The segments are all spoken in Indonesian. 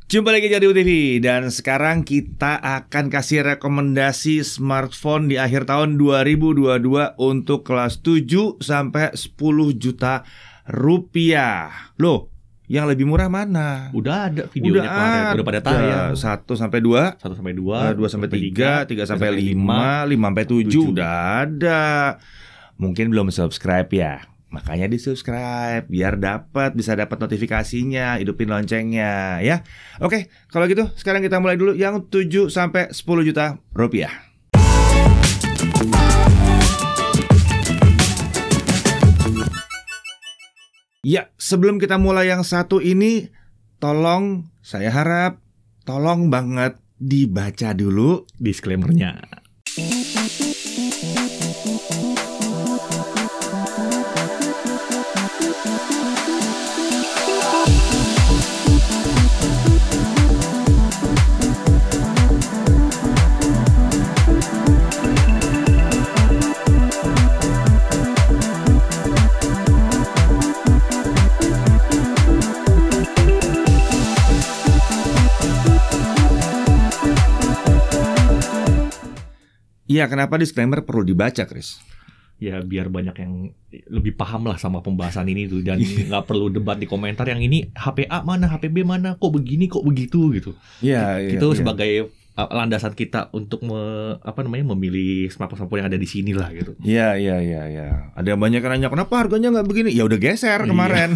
Jumpa lagi di TV dan sekarang kita akan kasih rekomendasi smartphone di akhir tahun 2022 untuk kelas 7 sampai 10 juta rupiah. Loh, yang lebih murah mana? Udah ada videonya kemarin, udah pada tayang. 1 sampai 2, 1 sampai 2, 2 sampai 3, 3 sampai 5, 5 sampai 7 udah ada. Mungkin belum subscribe ya. Makanya di-subscribe biar bisa dapat notifikasinya, hidupin loncengnya ya. Oke, kalau gitu sekarang kita mulai dulu yang 7 sampai 10 juta rupiah. Ya, sebelum kita mulai yang satu ini, saya harap tolong banget dibaca dulu disclaimer-nya. Iya, kenapa disclaimer perlu dibaca, Chris? Ya biar banyak yang lebih paham lah sama pembahasan ini tuh. Dan nggak perlu debat di komentar yang ini HPA mana, HPB mana, kok begini, kok begitu gitu. Iya, itu sebagai landasan kita untuk memilih smartphone yang ada di sini lah gitu. Iya. Ada banyak yang nanya kenapa harganya nggak begini? Ya udah geser kemarin.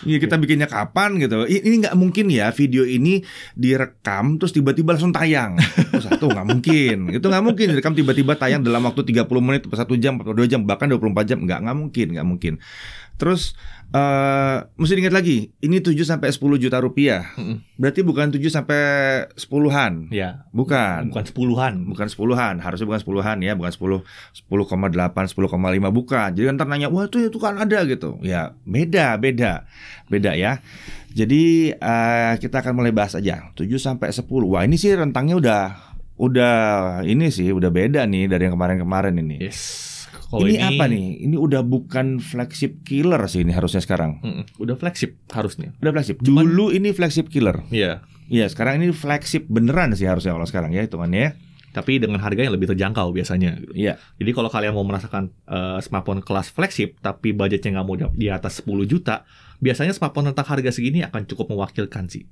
Iya, kita bikinnya kapan gitu. Ini nggak mungkin ya video ini direkam terus tiba-tiba langsung tayang. Satu nggak mungkin. Itu nggak mungkin direkam tiba-tiba tayang dalam waktu 30 menit, 1 jam, 2 jam, bahkan 24 jam. Nggak mungkin. Terus mesti diingat lagi, ini 7 sampai 10 juta rupiah. Berarti bukan 7 sampai 10-an. Ya. Bukan 10-an. Bukan 10-an, harusnya bukan 10-an ya, bukan 10,8, 10,5 bukan. Jadi ntar nanya, "Wah, itu kan ada gitu." Ya, beda ya. Jadi kita akan mulai bahas aja 7 sampai 10. Wah, ini sih rentangnya udah ini sih udah beda nih dari yang kemarin-kemarin ini. Yes. Ini apa nih? Ini udah bukan flagship killer sih ini harusnya sekarang. Udah flagship harusnya. Udah flagship. Dulu ini flagship killer. Iya. Iya, sekarang ini flagship beneran sih harusnya kalau sekarang ya hitungannya. Tapi dengan harga yang lebih terjangkau biasanya. Iya. Jadi kalau kalian mau merasakan smartphone kelas flagship tapi budgetnya nggak mau di atas 10 juta, biasanya smartphone tentang harga segini akan cukup mewakilkan sih.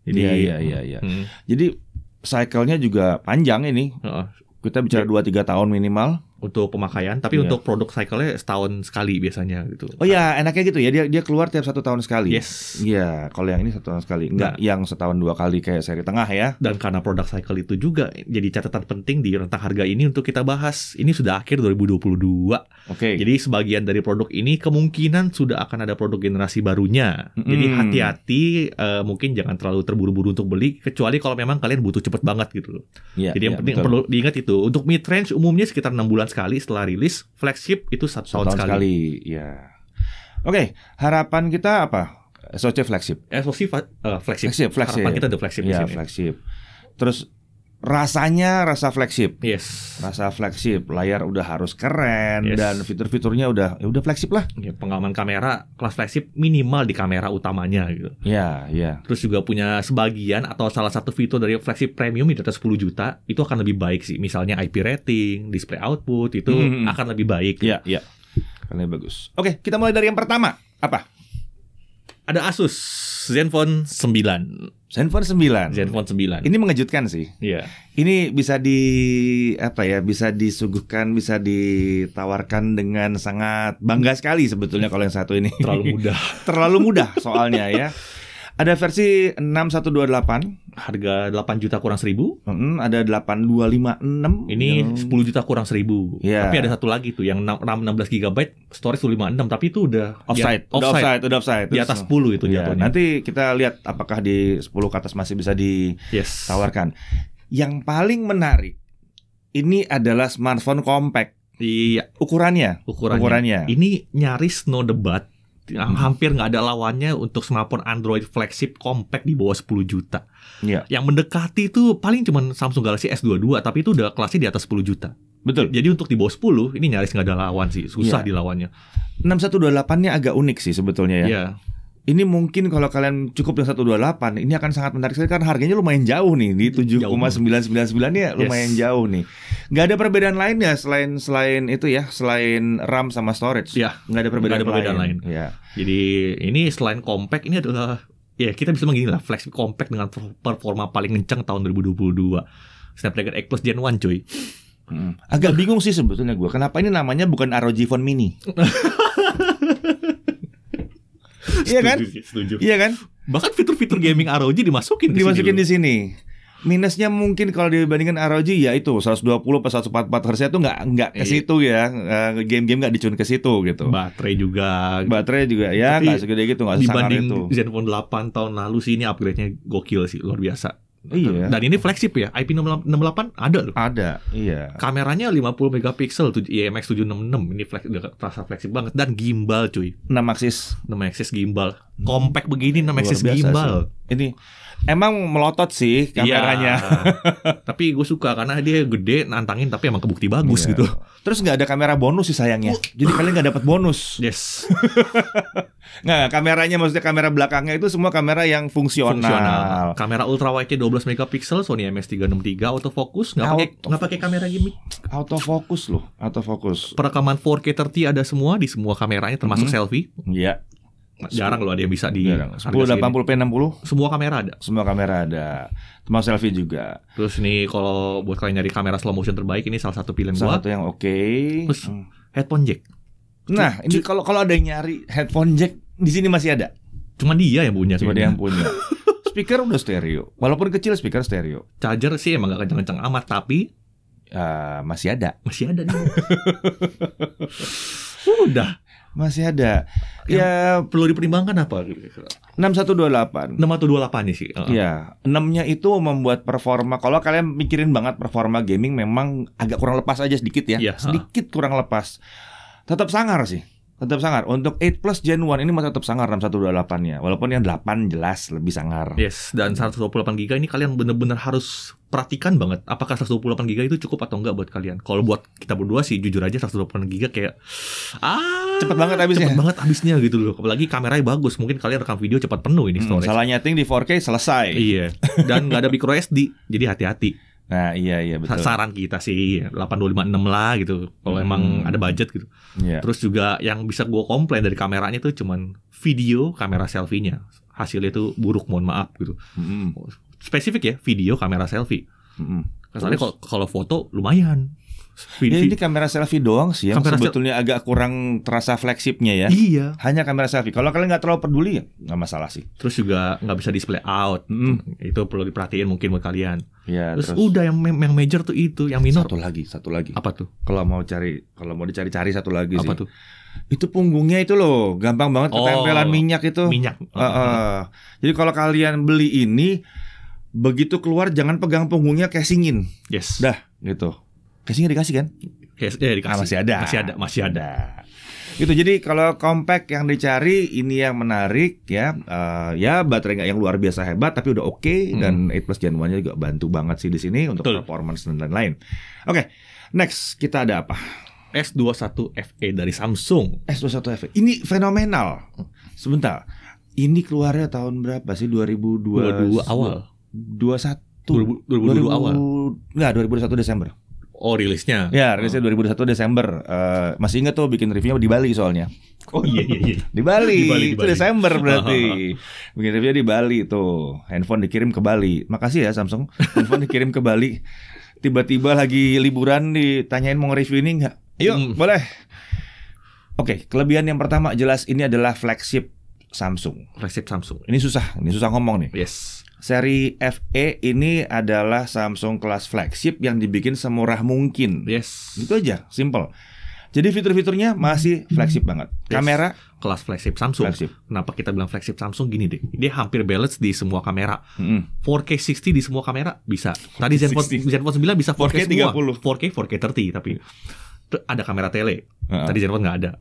Jadi, iya. Jadi cycle-nya juga panjang ini. Kita bicara 2-3 tahun minimal untuk pemakaian, tapi untuk produk cycle-nya setahun sekali biasanya gitu. Oh ya, enaknya gitu ya, dia keluar tiap 1 tahun sekali. Yes. Iya, kalau yang ini 1 tahun sekali, enggak yang setahun 2 kali kayak seri tengah ya. Dan karena produk cycle itu juga jadi catatan penting di rentang harga ini untuk kita bahas. Ini sudah akhir 2022. Oke. Jadi sebagian dari produk ini kemungkinan sudah akan ada produk generasi barunya. Jadi hati-hati, mungkin jangan terlalu terburu-buru untuk beli, kecuali kalau memang kalian butuh cepet banget gitu loh. Ya, jadi yang penting perlu diingat itu, untuk mid range umumnya sekitar 6 bulan sekali setelah rilis, flagship itu 1 tahun sekali. Ya. Oke, harapan kita apa? SoC flagship. SoC flagship. Harapan kita udah flagship di sini. Flagship. Terus rasanya rasa flagship. Yes. Rasa flagship, layar udah harus keren dan fitur-fiturnya udah flagship lah. Ya, pengalaman kamera kelas flagship minimal di kamera utamanya gitu. Iya. Terus juga punya sebagian atau salah satu fitur dari flagship premium di atas 10 juta itu akan lebih baik sih. Misalnya IP rating, display output itu akan lebih baik. Iya. Karena bagus. Oke, kita mulai dari yang pertama. Apa? Ada Asus Zenfone 9. Zenfone 9. Ini mengejutkan sih. Iya. Ini bisa bisa disuguhkan, bisa ditawarkan dengan sangat bangga sekali sebetulnya kalau yang satu ini. Terlalu mudah soalnya ya. Ada versi 6128, harga 8 juta kurang 1.000. Ada 8256. Ini 10 juta kurang 1.000. Yeah. Tapi ada satu lagi tuh yang RAM 16 GB, storage 156, tapi itu udah offside. Di atas 10 itu jatuhnya. Nanti kita lihat apakah di 10 ke atas masih bisa ditawarkan. Yang paling menarik ini adalah smartphone compact. Iya, ukurannya. Ini nyaris no debat. Hampir nggak ada lawannya untuk smartphone Android flagship compact di bawah 10 juta. Yang mendekati itu paling cuma Samsung Galaxy S22, tapi itu udah kelasnya di atas 10 juta. Betul. Jadi untuk di bawah 10 ini nyaris nggak ada lawan sih, susah dilawannya. 6128-nya agak unik sih sebetulnya ya. Ini mungkin kalau kalian cukup yang 128, ini akan sangat menarik sekali karena harganya lumayan jauh nih di 7,999 ya, lumayan jauh nih. Nggak ada perbedaan lain ya selain itu ya, selain RAM sama storage. Ya, nggak ada perbedaan lain. Ya. Jadi ini selain compact, ini adalah ya kita bisa begini lah, flagship compact dengan performa paling kencang tahun 2022. Snapdragon 8 Plus Gen 1 cuy. Agak bingung sih sebetulnya gue, kenapa ini namanya bukan ROG Phone Mini? Iya kan? Setuju. Iya kan? Bahkan fitur-fitur gaming ROG dimasukin di sini. Minusnya mungkin kalau dibandingkan ROG ya itu 120 per 144 Hz itu nggak ke situ ya. Game-game nggak dicun ke situ gitu. Baterai juga ya nggak segede gitu, nggak sesangar itu. Dibanding Zenfone 8 tahun lalu sih ini upgrade-nya gokil sih, luar biasa. Iya. Dan ini flagship ya, IP68 ada loh. Ada, iya. Kameranya 50 megapiksel, IMX 766. Ini udah terasa flagship banget. Dan gimbal cuy. 6 axis gimbal. Compact begini 6 axis gimbal. Sih. Ini emang melotot sih kameranya. Tapi gue suka karena dia gede, nantangin, tapi emang kebukti bagus gitu. Terus nggak ada kamera bonus sih sayangnya. Jadi kalian nggak dapat bonus. Yes. Nggak, kameranya maksudnya kamera belakangnya itu semua kamera yang fungsional. Kamera ultrawide-nya 12 megapiksel, Sony IMX363, autofocus, nggak pakai kamera gimmick. Autofocus. Perekaman 4K 30 ada semua di semua kameranya, termasuk selfie. Iya. Jarang loh ada yang bisa di 1080p 60. Semua kamera ada. Termasuk selfie juga. Terus nih kalau buat kalian nyari kamera slow motion terbaik, ini salah satu pilihan gua. Satu yang oke. Terus headphone jack. Nah, ini kalau ada yang nyari headphone jack di sini masih ada. Cuma dia yang punya. Speaker udah stereo. Walaupun kecil speaker stereo. Charger sih emang gak kencang-kencang amat, tapi masih ada. Masih ada nih. Udah. Masih ada. Ya perlu dipertimbangkan apa? 6128. 6128 nih sih. Iya, 6-nya itu membuat performa. Kalau kalian mikirin banget performa gaming memang agak kurang lepas aja sedikit ya. Sedikit kurang lepas. Tetap sangar sih. Untuk 8 Plus Gen 1 ini masih tetap sangar 6128-nya. Walaupun yang 8 jelas lebih sangar. Yes, dan 128GB ini kalian benar-benar harus perhatikan banget apakah 128GB itu cukup atau enggak buat kalian. Kalau buat kita berdua sih jujur aja 128GB kayak cepet banget habisnya gitu loh. Apalagi kameranya bagus, mungkin kalian rekam video cepat penuh ini storage. Salah nyeting di 4K selesai. Iya. Dan nggak ada micro SD, jadi hati-hati. Nah iya betul. Saran kita sih 8256 lah gitu. Kalau emang ada budget gitu. Terus juga yang bisa gue komplain dari kameranya tuh cuman video kamera selfie-nya. Hasilnya tuh buruk, mohon maaf gitu. Spesifik ya, video kamera selfie. Kesannya kalau foto lumayan. Ini kamera selfie doang sih yang sebetulnya agak kurang terasa flagshipnya ya. Iya. Hanya kamera selfie. Kalau kalian nggak terlalu peduli ya nggak masalah sih. Terus juga nggak bisa display out. Itu perlu diperhatiin mungkin buat kalian. Ya, terus udah yang major tuh itu, yang minor. Satu lagi. Apa tuh? Kalau mau dicari-cari satu lagi sih. Apa tuh? Itu punggungnya itu loh, gampang banget ketempelan minyak itu. Jadi kalau kalian beli ini, begitu keluar jangan pegang punggungnya, casingin. Yes. Dah gitu. Casingnya dikasih kan? Dikasih. Masih ada. Gitu. Jadi kalau compact yang dicari ini yang menarik ya. Ya baterai nggak yang luar biasa hebat tapi udah oke. Dan 8 Plus Gen 1-nya juga bantu banget sih di sini untuk performance dan lain-lain. Oke, next kita ada apa? S21 FE dari Samsung. S21 FE. Ini fenomenal. Sebentar. Ini keluarnya tahun berapa sih? 2022 awal. 2022 awal. Enggak, 2021 Desember. Oh, rilisnya. Ya, rilisnya 2021 Desember. Masih ingat tuh bikin reviewnya di Bali soalnya. Oh iya. Di Bali. Itu Desember berarti. Bikin reviewnya di Bali tuh. Handphone dikirim ke Bali. Makasih ya Samsung. Handphone dikirim ke Bali. Tiba-tiba lagi liburan ditanyain mau nge-review ini enggak? Yuk, boleh. Oke, kelebihan yang pertama jelas ini adalah flagship Samsung. Ini susah ngomong nih. Yes. Seri FE ini adalah Samsung kelas flagship yang dibikin semurah mungkin. Yes. Itu aja, simple. Jadi fitur-fiturnya masih flagship banget. Yes. Kamera kelas flagship Samsung. Kenapa kita bilang flagship Samsung gini deh? Dia hampir balance di semua kamera. 4K 60 di semua kamera bisa. Tadi Zenfone 9 bisa 4K semua. 4K 30 tapi ada kamera tele. Tadi Zenfone nggak ada.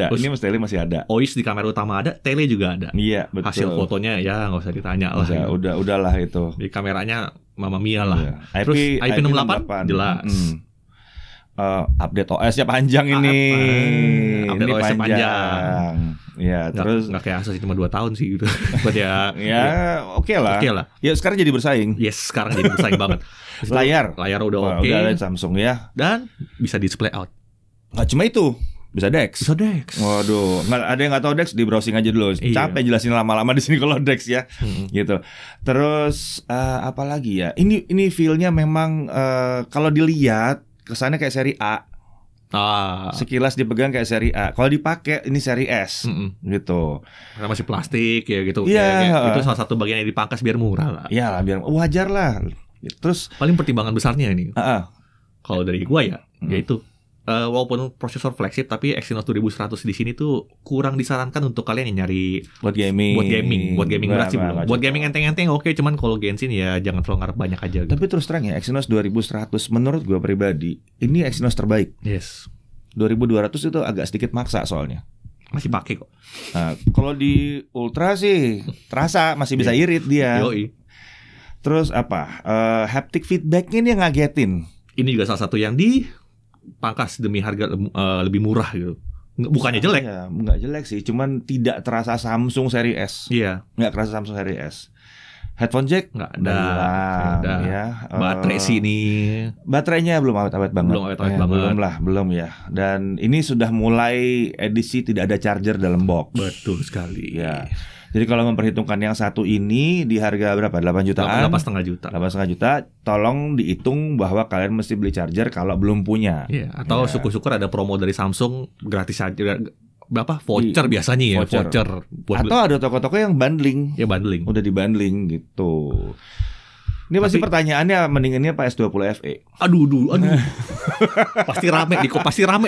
Terus, ini tele masih ada. OIS di kamera utama ada, tele juga ada. Iya, betul. Hasil fotonya ya nggak usah ditanya lah. Udahlah itu. Di kameranya Mamma Mia lah. Iya. Terus IP68 jelas. Update OS-nya panjang ini. Update OS-nya panjang. Ya, terus nggak kayak Asus cuma 2 tahun sih gitu. Buat ya oke lah. Ya sekarang jadi bersaing. Yes, sekarang jadi bersaing banget. Layar udah oke. Udah ada Samsung ya. Dan bisa display out. Nggak cuma itu, bisa DeX. Waduh, ada yang nggak tahu DeX, di browsing aja dulu. Capek jelasin lama-lama di sini kalau DeX ya. Gitu. Terus apa lagi ya? Ini feel-nya memang kalau dilihat kesannya kayak seri A. Sekilas dipegang kayak seri A. Kalau dipakai ini seri S. Gitu. Karena masih plastik ya gitu. Iya. Itu salah satu bagian yang dipangkas biar murah lah. Iya lah, biar wajar lah. Terus paling pertimbangan besarnya ini. Kalau dari gua ya, yaitu walaupun prosesor flagship tapi Exynos 2100 di sini tuh kurang disarankan untuk kalian yang nyari buat gaming berat sih belum. Buat gaming enteng-enteng oke, cuman kalau Genshin ya jangan terlalu ngarep banyak aja gitu. Tapi terus terang ya, Exynos 2100 menurut gua pribadi ini Exynos terbaik. Yes. 2200 itu agak sedikit maksa soalnya. Masih pakai kok. Nah, kalau di Ultra sih terasa masih bisa irit dia. Yoi. Terus apa? Haptic feedback-nya ini yang ngagetin. Ini juga salah satu yang dipangkas demi harga lebih murah gitu. Bukannya jelek. Ya, enggak jelek sih, cuman tidak terasa Samsung seri S. Iya. Enggak terasa Samsung seri S. Headphone jack enggak ada. Ya. Baterai sini. Baterainya belum awet-awet banget. Belum ya. Dan ini sudah mulai edisi tidak ada charger dalam box. Betul sekali. Ya. Jadi kalau memperhitungkan yang satu ini di harga berapa? 8 jutaan? 8,5 juta. 8,5 juta. Tolong dihitung bahwa kalian mesti beli charger kalau belum punya. Iya, atau syukur-syukur ada promo dari Samsung gratis aja. Berapa? Voucher biasanya ya, voucher. Atau ada toko-toko yang bundling. Ya bundling. Udah dibundling gitu. Ini pasti pertanyaannya mendingannya Pak S20 FE. Aduh. pasti rame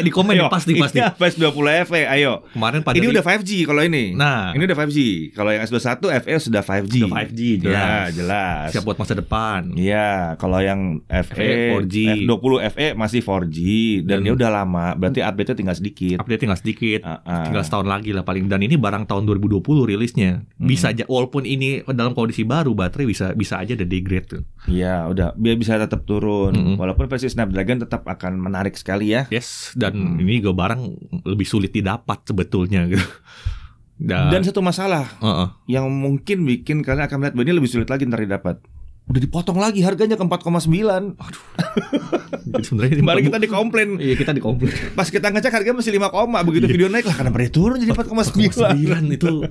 di komen ya, pasti. Iya, S20 FE, ayo. Kemarin ini udah 5G kalau ini. Nah, ini udah 5G. Kalau yang S21 FE sudah 5G. Sudah 5G, jelas. Ya, jelas. Siap buat masa depan. Iya, kalau yang FE 4G. F20 FE masih 4G dan dia udah lama. Berarti update-nya tinggal sedikit. Tinggal setahun lagi lah paling. Dan ini barang tahun 2020 rilisnya. Bisa aja walaupun ini dalam kondisi baru baterai bisa aja ada degrade. Iya, udah biar bisa tetap turun. Walaupun versi Snapdragon tetap akan menarik sekali ya. Yes, dan ini juga barang lebih sulit didapat sebetulnya gitu. Dan satu masalah yang mungkin bikin kalian akan melihat bahwa ini lebih sulit lagi ntar didapat. Udah dipotong lagi harganya ke 4,9. Aduh. Sebenarnya kemarin kita dikomplain. Iya, kita dikomplain. Pas kita ngecek harganya masih 5, begitu video naik lah karena turun jadi 4,9. Itu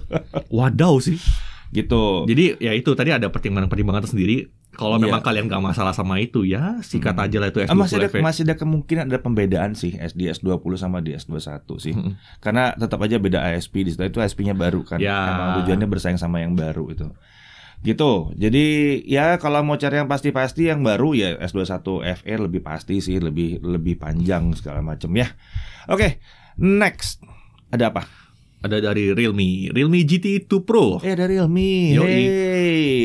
wadaw sih. Gitu. Jadi ya itu tadi ada pertimbangan tersendiri. Kalau memang kalian gak masalah sama itu ya sikat aja lah itu S20 masih ada kemungkinan ada pembedaan sih di S20 sama di S21 sih. Karena tetap aja beda ISP di situ, itu ISP-nya baru kan. Emang tujuannya bersaing sama yang baru itu. Gitu. Jadi ya kalau mau cari yang pasti-pasti yang baru ya S21 FE lebih pasti sih, lebih panjang segala macam ya. Oke, next. Ada apa? Ada dari Realme GT2 Pro. Ada Realme.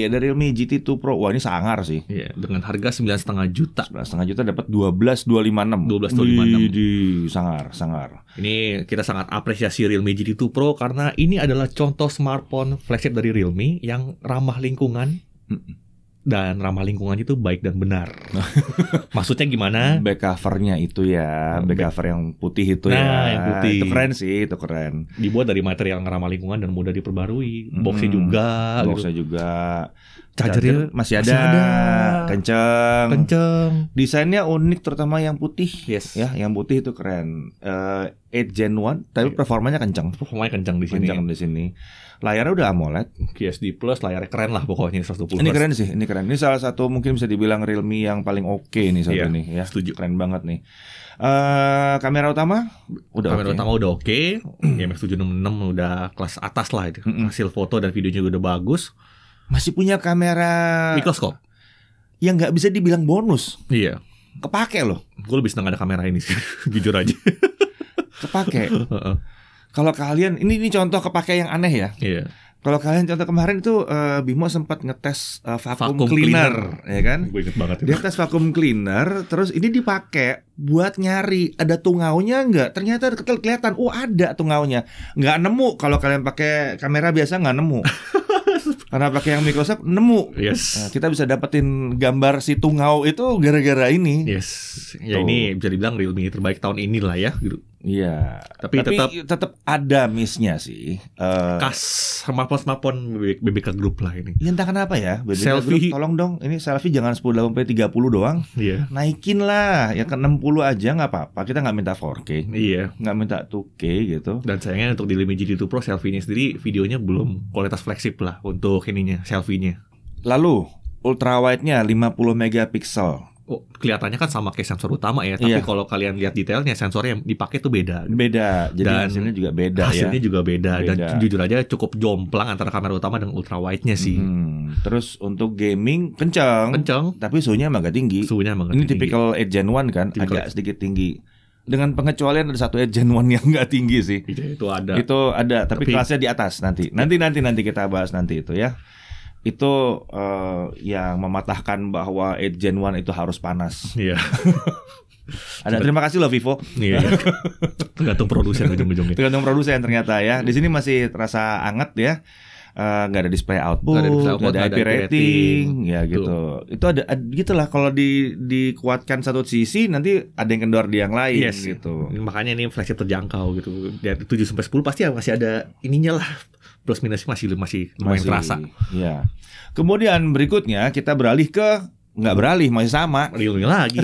Ada Realme GT2 Pro. Wah, ini sangar sih. Iya, dengan harga 9,5 juta. 9,5 juta dapat 12,256. Sangar. Ini kita sangat apresiasi Realme GT2 Pro karena ini adalah contoh smartphone flagship dari Realme yang ramah lingkungan. Dan ramah lingkungan itu baik dan benar. Maksudnya gimana? Back covernya itu ya, back cover yang putih itu yang putih. Itu keren sih, itu keren. Dibuat dari material yang ramah lingkungan dan mudah diperbarui. Boxnya juga. Chargernya masih ada. Kenceng. Desainnya unik terutama yang putih. Yes. Ya, yang putih itu keren. 8 Gen 1 tapi performanya kenceng. Kenceng di sini. Layarnya udah AMOLED, QHD Plus, layarnya keren lah pokoknya 120 Hz. Ini keren sih, ini keren. Ini salah satu mungkin bisa dibilang Realme yang paling oke nih saat ini ya. Setuju. Keren banget nih. Kamera utama udah oke. IMX766 udah kelas atas lah itu. Hasil foto dan videonya udah bagus. Masih punya kamera mikroskop yang nggak bisa dibilang bonus. Iya. Kepake loh. Gue lebih senang ada kamera ini sih, jujur aja. Kepake. Kalau kalian ini contoh kepake yang aneh ya. Iya. Kalau kalian contoh kemarin itu Bimo sempat ngetes vacuum cleaner, ya kan? Gue inget banget itu. Dia tes vacuum cleaner, terus ini dipakai buat nyari ada tungaunya nggak? Ternyata kelihatan, ada tungaunya. Nggak nemu kalau kalian pakai kamera biasa nggak nemu. Karena pakai yang Microsoft nemu. Yes. Nah, kita bisa dapetin gambar si tungau itu gara-gara ini. Yes. Ya ini bisa dibilang Realme terbaik tahun ini lah ya gitu. Iya. Tapi tetap ada miss-nya sih. Kas smartphone BBK Group lah ini. Ya entah kenapa ya. BBK Selfie. Group, tolong dong. Ini selfie jangan 1080p 30 doang. Iya. Naikin lah. Ya ke 60 aja nggak apa-apa. Kita nggak minta 4K. Iya. Nggak minta 2K gitu. Dan sayangnya untuk di Realme GT2 Pro selfie-nya sendiri videonya belum kualitas flagship lah untuk ininya selfie-nya. Lalu ultra wide-nya 50 megapiksel. Oh, kelihatannya kan sama kayak sensor utama ya, tapi kalau kalian lihat detailnya sensornya yang dipakai tuh beda. Beda. Jadi dan hasilnya juga beda hasilnya juga beda. Dan Beda. jujur aja cukup jomplang antara kamera utama dan ultra wide-nya sih. Terus untuk gaming kencang. Tapi suhunya agak tinggi. Suhunya agak Ini tinggi. typical 8 Gen 1 kan, agak sedikit tinggi. Dengan pengecualian ada satu 8 Gen 1 yang nggak tinggi sih. Itu ada. Itu ada, tapi kelasnya di atas nanti. Nanti kita bahas nanti itu ya. Itu yang mematahkan bahwa 8 Gen 1 itu harus panas. Iya. Ada terima kasih loh Vivo. Iya. Tergantung produsen ujung-ujungnya. Tergantung produsen ternyata ya. Di sini masih terasa anget ya. Nggak ada display output, nggak ada IP rating, ya gitu. Itu ada gitulah kalau dikuatkan satu sisi nanti ada yang kendor di yang lain gitu. Makanya ini flagship terjangkau gitu. Dari 7 sampai 10 pasti masih ada ininya lah. Plus minusnya masih lumayan terasa. Ya. Kemudian berikutnya kita masih sama. Realme lagi.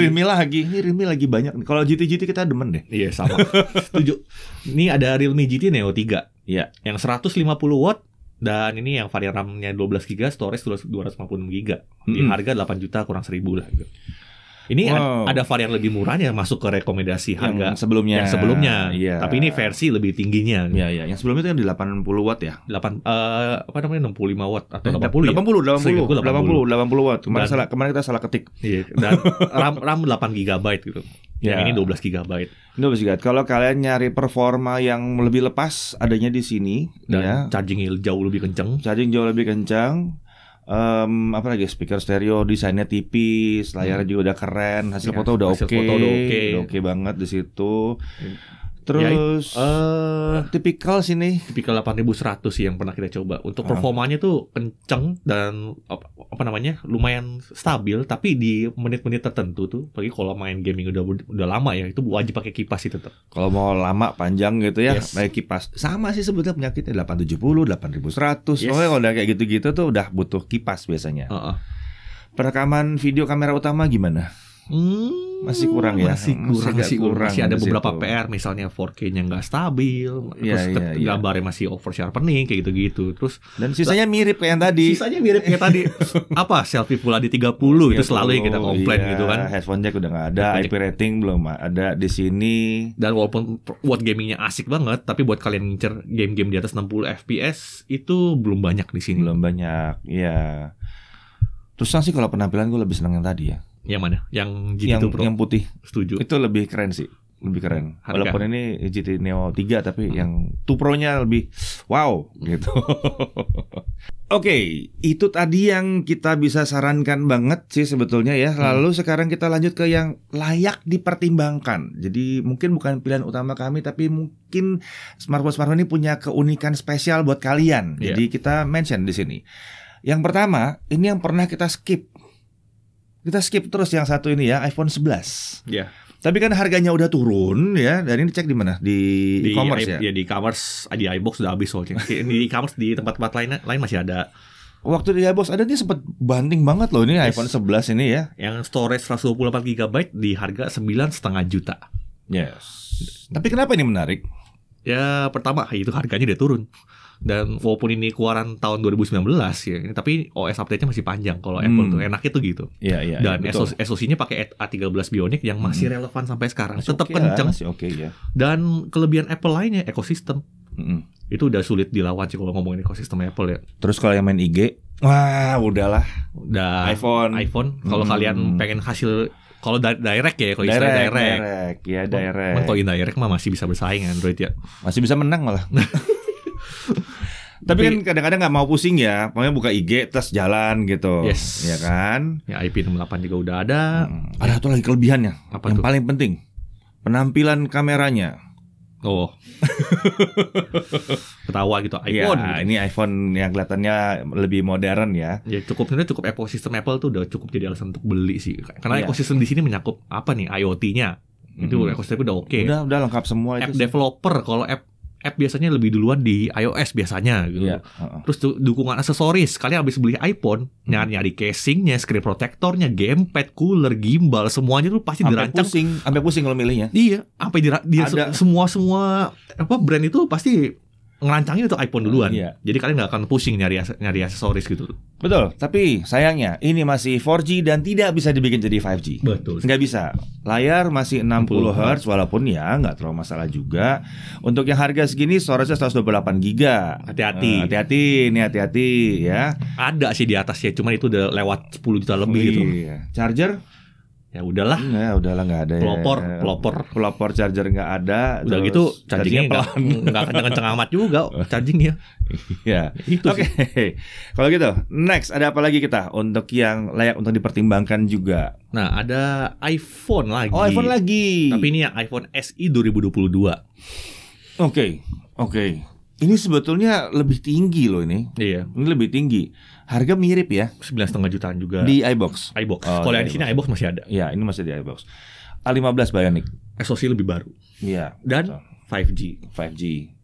Ini Realme lagi banyak. Kalau GT kita demen deh. Iya sama. Setuju. Ini ada Realme GT Neo 3. Iya. Yang 150 watt dan ini yang varian RAM-nya 12 GB, storage 256 GB. Di harga 8 juta kurang 1.000 lah gitu. Ini ada varian lebih murahnya masuk ke rekomendasi harga yang sebelumnya. Iya. Tapi ini versi lebih tingginya. Iya. Yang sebelumnya itu yang di 80 watt ya. 65 watt atau 80 watt. Kemarin kita salah ketik. Iya. Dan RAM 8 GB gitu. Yang ini 12 GB. 12 GB. Kalau kalian nyari performa yang lebih lepas, adanya di sini. Dan chargingnya jauh lebih kencang. Apa lagi, speaker stereo, desainnya tipis, layarnya juga udah keren, hasil foto udah oke banget di situ. Terus tipikal 8100 sih yang pernah kita coba. Untuk performanya tuh kenceng dan lumayan stabil, tapi di menit-menit tertentu tuh, apalagi kalau main gaming udah lama ya, itu wajib pakai kipas sih tetap. Kalau mau lama panjang gitu ya, pakai kipas. Sama sih sebetulnya penyakitnya 870, 8100. Pokoknya kalau udah kayak gitu-gitu tuh udah butuh kipas biasanya. Perekaman video kamera utama gimana? Masih kurang ya. Masih ada beberapa PR, misalnya 4K-nya nggak stabil, terus gambarnya masih over sharpening kayak gitu-gitu. Terus dan sisanya mirip kayak yang tadi. Apa selfie Full HD 30 itu selalu yang kita komplain gitu kan. Headphone jack udah nggak ada, IP rating belum ada di sini. Dan walaupun buat gamingnya asik banget, tapi buat kalian ngincer game-game di atas 60 FPS itu belum banyak di sini. Belum banyak, ya. Terus sih kalau penampilan gue lebih senang yang tadi ya. Yang mana? Yang GT2 Pro? Yang putih. Setuju. Itu lebih keren sih. Lebih keren. Harga. Walaupun ini GT Neo 3 tapi yang 2 Pro-nya lebih wow gitu. Oke, itu tadi yang kita bisa sarankan banget sih sebetulnya ya. Lalu sekarang kita lanjut ke yang layak dipertimbangkan. Jadi mungkin bukan pilihan utama kami, tapi mungkin smartphone ini punya keunikan spesial buat kalian. Jadi kita mention di sini. Yang pertama, ini yang pernah kita skip. Kita skip terus yang satu ini ya, iPhone 11. Iya. Tapi kan harganya udah turun ya. Dan ini cek di mana? Di e-commerce ya? Iya, di e-commerce, di iBox udah habis soalnya. Di e-commerce di tempat-tempat lain masih ada. Waktu di iBox ada, dia sempat banting banget loh ini iPhone 11 ini ya. Yang storage 128 GB di harga 9,5 juta. Yes. Tapi kenapa ini menarik? Ya pertama itu harganya udah turun. Dan walaupun ini keluaran tahun 2019 ya, tapi OS update-nya masih panjang. Kalau Apple tuh enaknya tuh gitu. Iya. Dan SoC-nya pakai A13 Bionic yang masih relevan sampai sekarang. Tetap kenceng. Masih oke ya. Dan kelebihan Apple lainnya ekosistem. Itu udah sulit dilawan sih kalau ngomongin ekosistem Apple ya. Terus kalau yang main IG, wah udahlah. Udah iPhone. Kalau kalian pengen hasil, kalau direct ya, kalau istilah direct. Ya direct. Kalau indirect mah masih bisa bersaing Android ya. Masih bisa menang malah. Tapi kan kadang-kadang nggak mau pusing ya, pokoknya buka IG terus jalan gitu, ya kan? Ya IP68 juga udah ada. Ada satu lagi kelebihannya, yang tuh? paling penting, penampilan kameranya. Oh, ketawa gitu iPhone. Ya, ini iPhone yang kelihatannya lebih modern ya. Ya cukup ekosistem Apple tuh udah cukup jadi alasan untuk beli sih. Karena ekosistem di sini menyakup apa nih, IoT-nya. Itu ekosistemnya udah oke. Udah lengkap semua app itu. Developer, kalau app biasanya lebih duluan di iOS biasanya gitu. Iya. Terus dukungan aksesoris. Kalian habis beli iPhone, nyari casingnya, screen protectornya, gamepad, cooler, gimbal, semuanya tuh pasti dirancang. Sampai pusing kalau milihnya. Iya, sampai semua brand itu pasti ngerancangin itu iPhone duluan. Iya. Jadi kalian nggak akan pusing nyari aksesoris gitu. Betul, tapi sayangnya ini masih 4G dan tidak bisa dibikin jadi 5G. Betul. Nggak bisa. Layar masih 60 Hz walaupun ya nggak terlalu masalah juga. Untuk yang harga segini storage-nya 128 GB. Hati-hati. Hati-hati ya. Ada sih di atas ya, cuman itu udah lewat 10 juta lebih gitu. Charger? Ya udahlah. Ya udahlah nggak ada. Pelopor charger nggak ada. Udah gitu chargingnya nggak kenceng-kenceng amat juga chargingnya. Ya. Oke. Kalau gitu, next ada apa lagi kita untuk yang layak untuk dipertimbangkan juga? Nah, ada iPhone lagi. Oh, iPhone lagi. Tapi ini yang iPhone SE 2022. Oke. Ini sebetulnya lebih tinggi loh ini. Iya. Ini lebih tinggi. Harga mirip ya. 9,5 jutaan juga. Di iBox. Kalau yang di sini iBox masih ada. Iya, ini masih di iBox. A15 Bionic. SoC lebih baru. Iya. Dan 5G.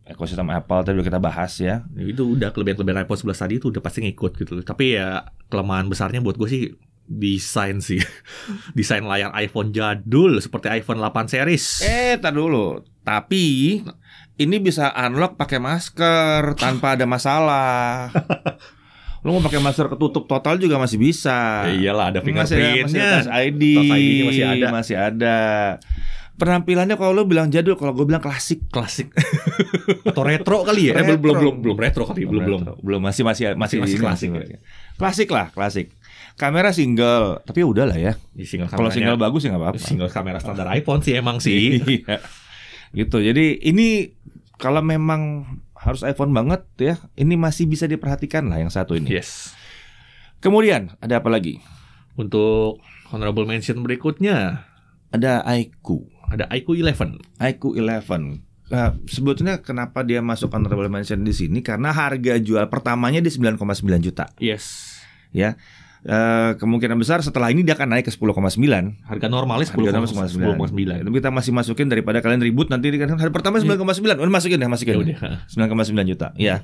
Ekosistem Apple tadi udah kita bahas ya. Itu udah kelebihan iPhone 11 tadi itu udah pasti ngikut gitu. Tapi ya kelemahan besarnya buat gue sih desain sih. Desain layar iPhone jadul seperti iPhone 8 series. Tar dulu. Tapi ini bisa unlock pakai masker tanpa ada masalah. Lu mau pakai masker ketutup total juga masih bisa. Ya iyalah, ada fingerprintnya, masih ada Touch ID, masih ada. Penampilannya kalau lu bilang jadul, kalau gue bilang klasik. Atau retro kali ya? Belum retro kali, belum masih klasik. Klasik. Kamera single, tapi udah lah ya. Kalau single bagus ya nggak apa-apa. Single kamera standar iPhone sih emang sih. Gitu. Jadi ini kalau memang harus iPhone banget ya, ini masih bisa diperhatikan lah yang satu ini. Yes. Kemudian ada apa lagi? Untuk honorable mention berikutnya ada iQOO. Ada iQOO 11. iQOO 11. Sebetulnya kenapa dia masuk honorable mention di sini? Karena harga jual pertamanya di 9,9 juta. Yes. Ya. Kemungkinan besar setelah ini dia akan naik ke 10,9. Harga normalnya 10,9. Tapi kita masih masukin daripada kalian ribut nanti kan hari pertama 9,9. Udah masukin. 9,9 juta. Ya.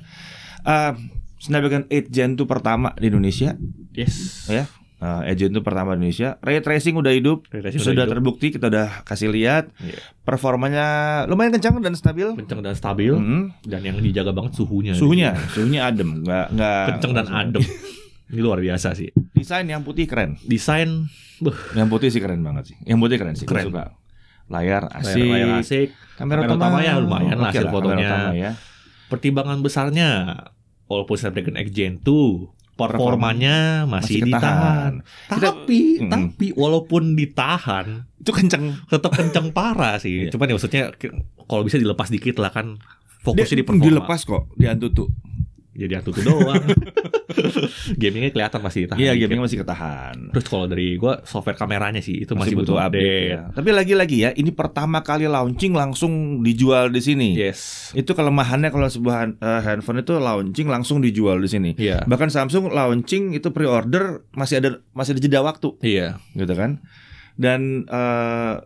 Snapdragon 8 Gen 2 pertama di Indonesia. Yes. Ya. 8 Gen 2 pertama di Indonesia. Ray tracing udah hidup. Sudah terbukti, kita udah kasih lihat. Performanya lumayan kencang dan stabil. Dan yang dijaga banget suhunya. Suhunya adem, enggak kencang dan adem. Ini luar biasa sih. Desain yang putih keren. Yang putih sih keren banget sih. Yang putih keren sih. Keren. Suka. Layar asik. Kamera utama ya lumayan lah hasil fotonya. Ya. Pertimbangan besarnya, walaupun Snapdragon X Gen 2, performanya masih ditahan. Tapi walaupun ditahan, itu tetap kenceng parah sih. Cuman ya maksudnya kalau bisa dilepas dikit lah kan. Fokusnya di performa. Dilepas kok di Antutu. Jadi Antutu doang. Gamingnya kelihatan masih ditahan. Iya, gamingnya masih ketahan. Terus kalau dari gue software kameranya sih itu masih butuh update. Ya. Tapi lagi-lagi ya, ini pertama kali launching langsung dijual di sini. Yes. Itu kelemahannya kalau sebuah handphone itu launching langsung dijual di sini. Yeah. Bahkan Samsung launching itu pre-order masih ada jeda waktu. Iya. Gitu kan? Dan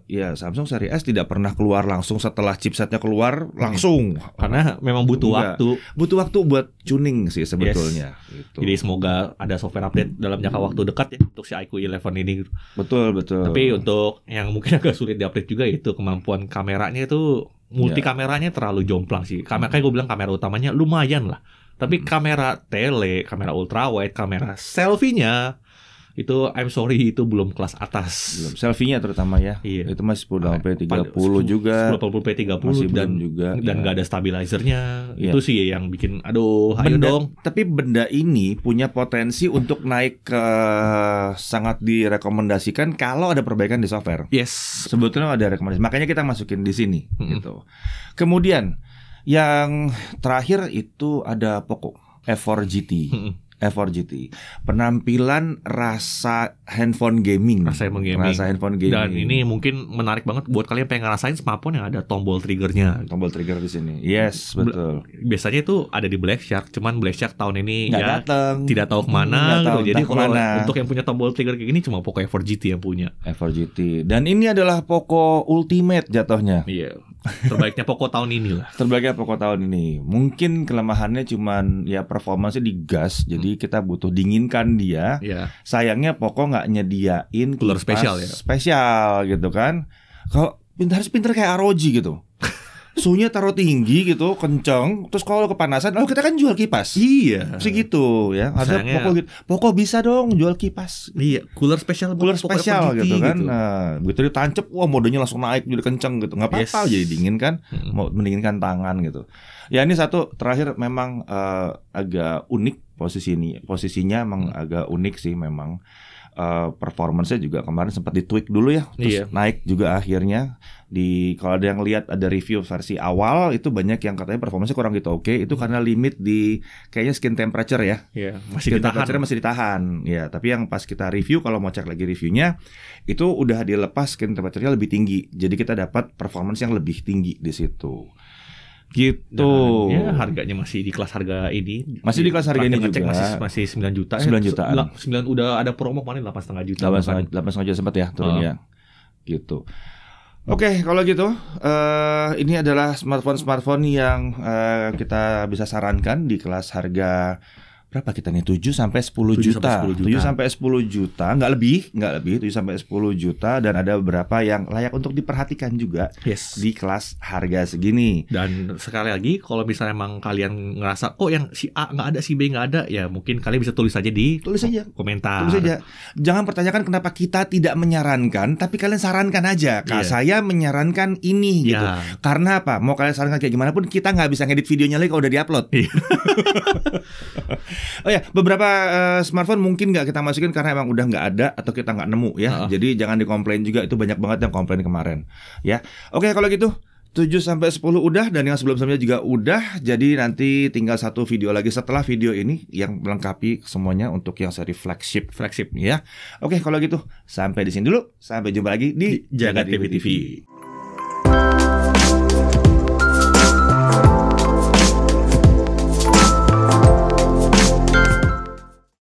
ya Samsung Series S tidak pernah keluar langsung setelah chipsetnya keluar langsung. Karena memang butuh waktu. Butuh waktu buat tuning sih sebetulnya. Yes. Gitu. Jadi semoga ada software update dalam jangka waktu dekat ya untuk si iQOO 11 ini. Betul. Tapi untuk yang mungkin agak sulit diupdate juga itu kemampuan kameranya itu multi kameranya terlalu jomplang sih. Kayak gue bilang kamera utamanya lumayan lah. Tapi kamera kamera ultrawide, kamera selfie-nya itu I'm sorry itu belum kelas atas. Belum. Selfie-nya terutama ya. Iya. Itu masih 1080p 30 juga. 1080p 30 masih dan juga. Dan nggak ada stabilizernya. Itu sih yang bikin ayo dong. Tapi benda ini punya potensi untuk naik ke sangat direkomendasikan kalau ada perbaikan di software. Yes. Sebetulnya ada rekomendasi. Makanya kita masukin di sini gitu. Kemudian yang terakhir itu ada Poco F4 GT. F4 GT. Penampilan rasa handphone gaming. Rasa handphone gaming. Dan ini mungkin menarik banget buat kalian pengen ngerasain smartphone yang ada tombol triggernya. Tombol trigger di sini. Yes, betul. Biasanya itu ada di Black Shark, cuman Black Shark tahun ini tidak tahu kemana. Jadi kalau untuk yang punya tombol trigger kayak gini cuma Poco F4 GT yang punya. F4 GT. Dan ini adalah Poco Ultimate jatuhnya. Iya. Terbaiknya Poco tahun ini lah. Terbaiknya Poco tahun ini. Mungkin kelemahannya cuman ya performanya di gas. Jadi kita butuh dinginkan dia. Sayangnya Poco nggak nyediain cooler spesial ya. Spesial gitu kan. Kalau harus pinter kayak ROG gitu. Suhunya taruh tinggi gitu, kenceng. Terus kalau kepanasan, kita kan jual kipas. Iya. Segitu ya. Harusnya Poco gitu. Poco bisa dong jual kipas. Iya. Cooler spesial gitu kan. Nah, begitu ditancap, wah modenya langsung naik jadi kenceng gitu. Nggak apa-apa jadi dingin kan. Mau mendinginkan tangan gitu. Ya ini satu terakhir memang agak unik posisinya emang agak unik sih memang. Performance-nya juga kemarin sempat ditweak dulu ya, terus naik juga akhirnya. Kalau ada yang lihat ada review versi awal itu banyak yang katanya performance-nya kurang gitu oke. Itu karena limit di kayaknya skin temperature ya. Masih ditahan. Ya, tapi yang pas kita review kalau mau cek lagi reviewnya itu udah dilepas skin temperature-nya lebih tinggi. Jadi kita dapat performance yang lebih tinggi di situ. Gitu. Dan ya harganya masih di kelas harga ini. Masih di kelas harga ini juga. Masih 9 juta. 9 jutaan. 9 udah ada promo kemarin 8,5 juta. 8,5 juta sempat ya turun ya. Gitu. Oke, kalau gitu ini adalah smartphone yang kita bisa sarankan di kelas harga berapa kita nih? 7 sampai 10 juta. 7 sampai 10 juta, nggak lebih 7 sampai 10 juta dan ada beberapa yang layak untuk diperhatikan juga di kelas harga segini. Dan sekali lagi kalau misalnya emang kalian ngerasa kok yang si A nggak ada, si B nggak ada, ya mungkin kalian bisa tulis aja di komentar. Tulis aja. Jangan pertanyakan kenapa kita tidak menyarankan, tapi kalian sarankan aja. Saya menyarankan ini gitu. Karena apa? Mau kalian sarankan kayak gimana pun kita nggak bisa ngedit videonya lagi kalau udah diupload. Oh ya, beberapa smartphone mungkin nggak kita masukin karena emang udah nggak ada atau kita nggak nemu ya. Jadi jangan dikomplain juga, itu banyak banget yang komplain kemarin. Ya, oke kalau gitu 7 sampai 10 udah dan yang sebelum-sebelumnya juga udah. Jadi nanti tinggal satu video lagi setelah video ini yang melengkapi semuanya untuk yang seri flagship ya. Oke kalau gitu sampai di sini dulu. Sampai jumpa lagi di Jagat TV.